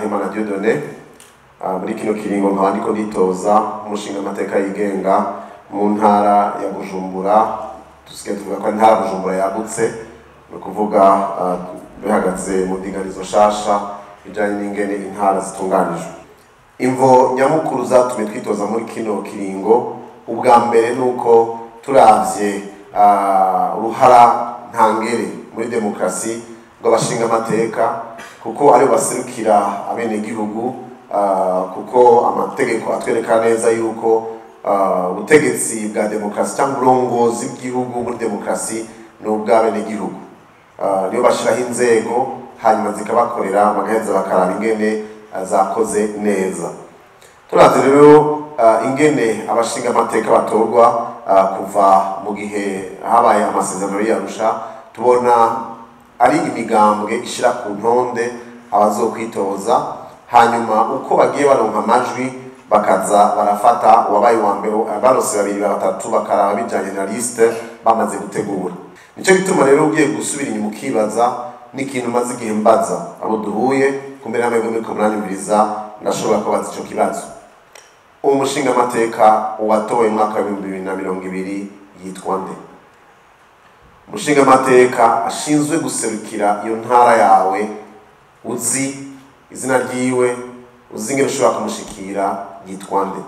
Nahimana Dieudonné muri kino kiringo nkaba ndiko nditoza umushinga amateka yigenga mu ntara ya Bujumbura. Tusigaye tuvuga ko ntara Bujumbura yagutse, no kuvuga bihagaze mu ndinganizo shasha bijanye n'ingene intara zitunganijwe. Imvo nyamukuru zatumye twitoza muri kino kiringo, ubwa mbere nuko turavye uruhara ntangere muri demokrasi bw'abashinga amateka, kuko ari baserukira abene gihugu, kuko amategeko atwereka neza yuko ubutegetsi bwa demokrasi cyangwa uburongozi bw'igihugu muri demokrasi n'ubw'abene gihugu. Niyo bashiraho inzego hanyuma zikabakorera bagaheza bakaraba ingene zakoze neza. Turavye rero ingene abashinga amateka batorwa kuva mu gihe habaye amasezerano y'Arusha, tubona ari imigambwe ishira ku ntonde abazokwitoza, hanyuma uko bagiye baronka amajwi bakaza barafata uwabaye wa mbere, barose babiri batatu bakaraba bijanye na liste bamaze gutegura. Nico gituma rero ugiye gusubira inyuma ukibaza n'ikintu maze igihe mbaza abo duhuye kumbere hamwe muri komunanibiriza, ndashobora kubaza ico kibazo. Uwo mushinga amateka watowe mu mwaka wa 2020 yitwa nde? Umushinga amateka ashinzwe guserukira iyo ntara yawe, uzi izina ryiwe, uzi ingene ushobora kumushikira, yitwa nde?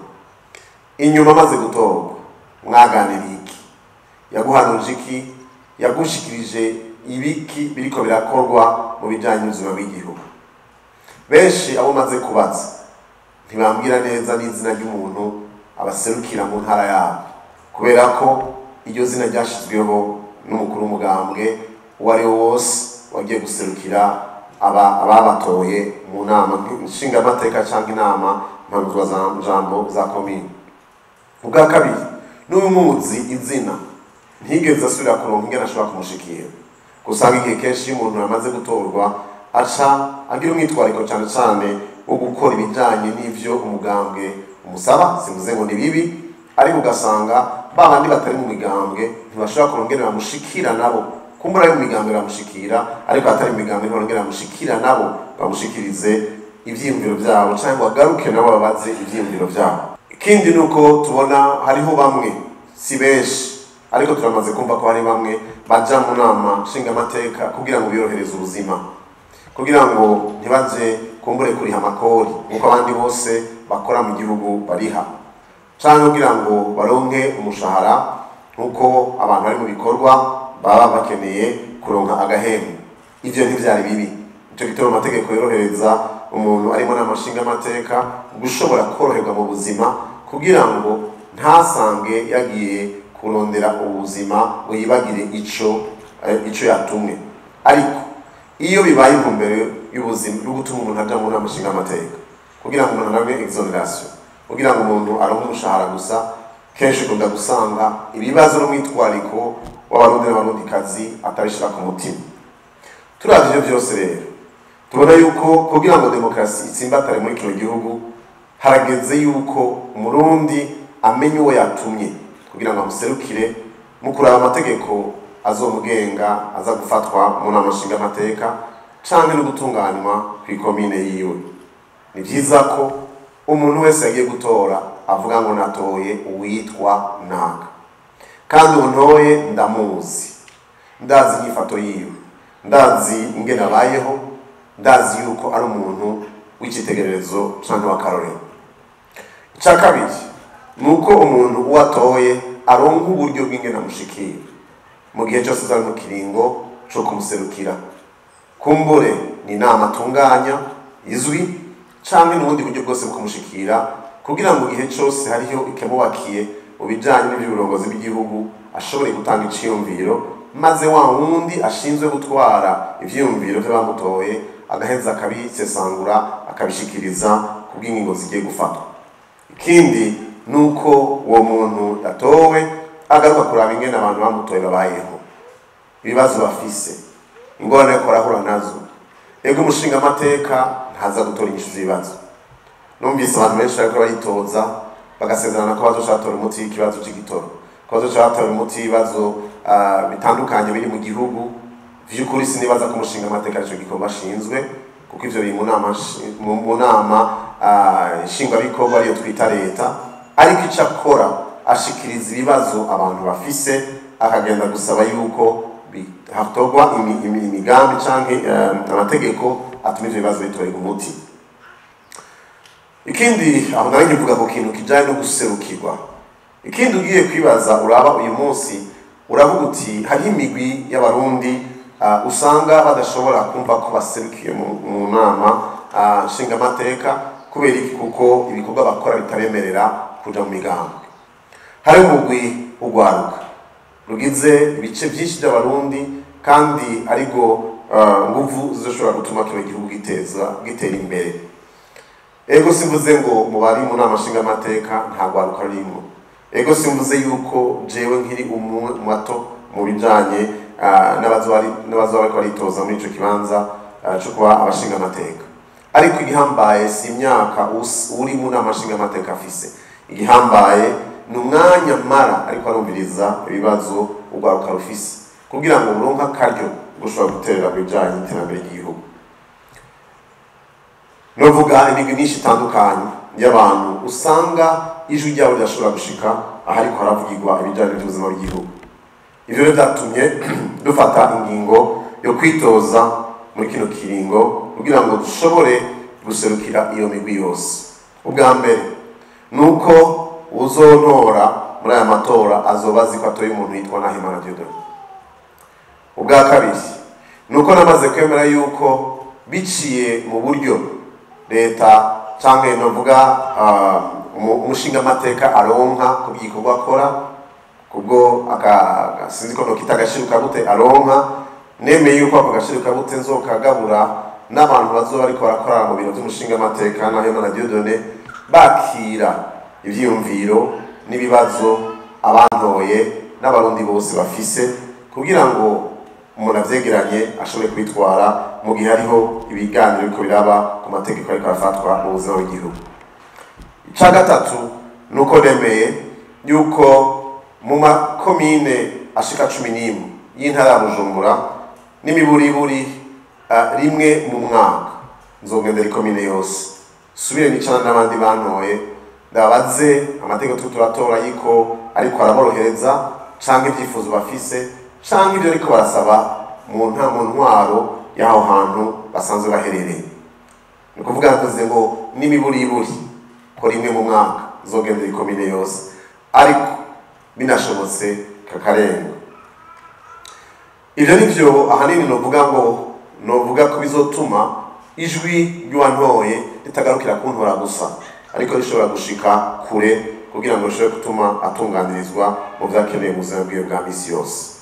Inyuma amaze gutorwa mwaganiriye iki? Yaguhanuje iki? Yagushikirije ibiki biriko birakorwa mu bijanye n'ubuzima bw'igihugu? Benshi abo maze kubaza ntibambwira neza n'izina ry'umuntu abaserukira mu ntara yabo, kubera ko iryo zina ryashizweho n'umukuru w'umugambwe uwo ari wo wose wagiye guserukira ababatoye mu nama nshinga amateka cyangwa inama mpanuzwajambo za komine. Ubwa kabiri, n'umuzi izina ntigeze asubira kuronka ingene ashobora kumushikira. Gusanga igihe kenshi iyo umuntu yamaze gutorwa aca agira umwitwariko cyane cyane wo gukora ibijanye n'ivyo umugambwe umusaba. Simvuze ngo ni bibi, ariko ugasanga babandi batari mu migambwe ntibashobora kuronka ingene bamushikira nabo. Kumbura yo migambwe bamushikira, ariko atari mu migambwe ntibashobora ingene bamushikira nabo bamushikirize ivyiyumviro vyabo cyangwa bagaruke nabo babaze ivyiyumviro vyabo. Ikindi nuko tubona hariho bamwe, si benshi, ariko turamaze kumva ko hari bamwe baja mu nama nshinga amateka kugira ngo birohereze ubuzima, kugira ngo ntibaje kumbure kuriha amakori nkuko abandi bose bakora mu gihugu bariha, cyangwa kugira ngo baronke umushahara nkuko abantu bari mu bikorwa baba bakeneye kuronka agahembo. Ivyo ntivyari bibi. Ico gitoro amategeko yorohereza umuntu arimo n'amashinga amateka gushobora koroherwa mu buzima, kugira ngo ntasange yagiye kurondera ubuzima ngo yibagire ico yatumwe. Ariko iyo bibaye intumbero y'ubuzima no gutuma umuntu aja mu namashinga amateka kugira ngo umuntu arabe exoneration, kugira ngo umuntu aronke umushahara gusa, kenshi ukunda gusanga ibibazo n'umwitwariko w'abarundi n'abarundikazi atabishira ku mutima. Turavye ivyo vyose rero tubona yuko kugira ngo demokrasi itsimbatare muri kino gihugu harageze yuko umurundi amenye uwo yatumye kugira ngo amuserukire mu kuraba amategeko azomugenga aza gufatwa mu nama nshinga amateka canke no gutunganywa kw'ikomine yiwe. Ni vyiza ko umuntu wese yagiye gutora avuga ngo natoye uwitwa naka, kandi untoye ndamuzi, ndazi inyifato yiwe, ndazi ingene abayeho, ndazi yuko ari umuntu w'icitegererezo canke w'akarorero. Ica kabiri nuko umuntu uwatoye aronka uburyo bw'ingene amushikira mu gihe cyose zari mu kiringo co kumuserukira. Kumbure ni inama atunganya izwi canke n'ubundi buryo bwose bwo kumushikira, kugira ngo igihe cyose hariho ikemubakiye mu bijanye n'ivy'uburongozi bw'igihugu ashobore gutanga iciyumviro, maze wa wundi ashinzwe gutwara ivyiyumviro vy'abamutoye agaheza akabisesangura akabishikiriza ku bw'ingingo zigiye gufatwa. Ikindi nuko uwo muntu yatowe agaruka kuraba ingene abantu bamutoye babayeho, ibibazo bafise, ingorane ko arahura nazo. Ego umushinga amateka ntaza gutora inyishu z'ibibazo. Numvise abantu benshi bariko baritoza bagasezerana ko bazoshatora umuti w'ikibazo c'igitoro, ko bazoshatora umuti w'ibibazo bitandukanye biri mu gihugu. Vy'ukuri sinibaza ko umushinga amateka ico gikorwa ashinzwe, kuko ivyo biri mu nama nshingwabikorwa ariyo twita leta, ariko ico akora ashikiriza ibibazo abantu bafise, akagenda gusaba yuko hatorwa imigambi canke amategeko atuma ivyo bibazo bitorerwa umuti. Ikindi aho nawe nkivuga ku kintu kijanye no guserukirwa. Ikindi ugiye kwibaza uraba uyu munsi uravuga uti hariho imigwi y'abarundi usanga badashobora kumva ko baserukiye mu nama nshingamateka kubera iki? Kuko ibikorwa bakora bitabemerera kuja mu migambi. Hari umugwi ugwaruka rugize ibice byinshi by'abarundi kandi ariko nguvu zizoshobora gutuma kino gihugu gitera imbere. Ego simvuze ngo mu bari mu nama nshingamateka nta gwaruka rimwe. Ego simvuze yuko jewe nkiri umumato mu bijanye n'abazo bariko baritoza muri ico kibanza cyo kuba abashingamateka. Ariko igihambaye si imyaka uri mu nama nshingamateka afise. Igihambaye ni umwanya mara ariko arumviriza ibibazo ugwaruka rufise kugira ngo uronke akaryo gushobora guterera ku bijanye n'iterambere ry'igihugu. Novuga imigwi myinshi itandukanye y'abantu usanga ijwi ryabo ridashobora gushika ahariko haravugirwa ibijanye n'ubuzima bw'igihugu. Ivyo rero vyatumye dufata ingingo yo kwitoza muri kino kiringo kugira ngo dushobore guserukira iyo migwi yose. Ubwa mbere nuko uzontora muri aya matora azoba azi ko atoye umuntu yitwa Nahimana Dieudonné. Ubwa kabiri nuko namaze kwemera yuko biciye mu buryo leta canke novuga umushingamateka aronka ku gikorwa akora, kubwo sinzi ko nokita agashiruka bute aronka, nemeye yuko ako gashiruka bute nzokagabura n'abantu bazoba bariko barakorana mu biro vy'umushingamateka Nahimana Dieudonné bakira ivyiyumviro n'ibibazo abantoye n'abarundi bose bafise kugira ngo umuntu avyegeranye ashobore kwitwara mu gihe hariho ibiganiro biriko biraba ku mategeko ariko arafatwa mu buzima bw'igihugu. Ica gatatu nuko nemeye yuko mu makomine ashika 11 y'intara ya Bujumbura n'imiburiburi rimwe mu mwaka nzogendera ikomine yose subire nicana n'abandi bantoye ndabaze amategeko turatora yiko ariko araborohereza canke ivyifuzo bafise canke ibyo ariko barasaba mu ntwaro y'aho hantu basanzwe baherereye. Ni kuvuga nakoze ngo n'imiburiburi ko rimwe mu mwaka zogendera ikomine yose, ariko binashobotse kakarenga. Ivyo nivyo ahanini novuga ko bizotuma ijwi ry'uwantoye ritagarukira kuntora gusa, ariko rishobora gushika kure kugira ngo rishobore gutuma atunganirizwa mu vyakeneye mu buzima bwiwe bwa misi yose.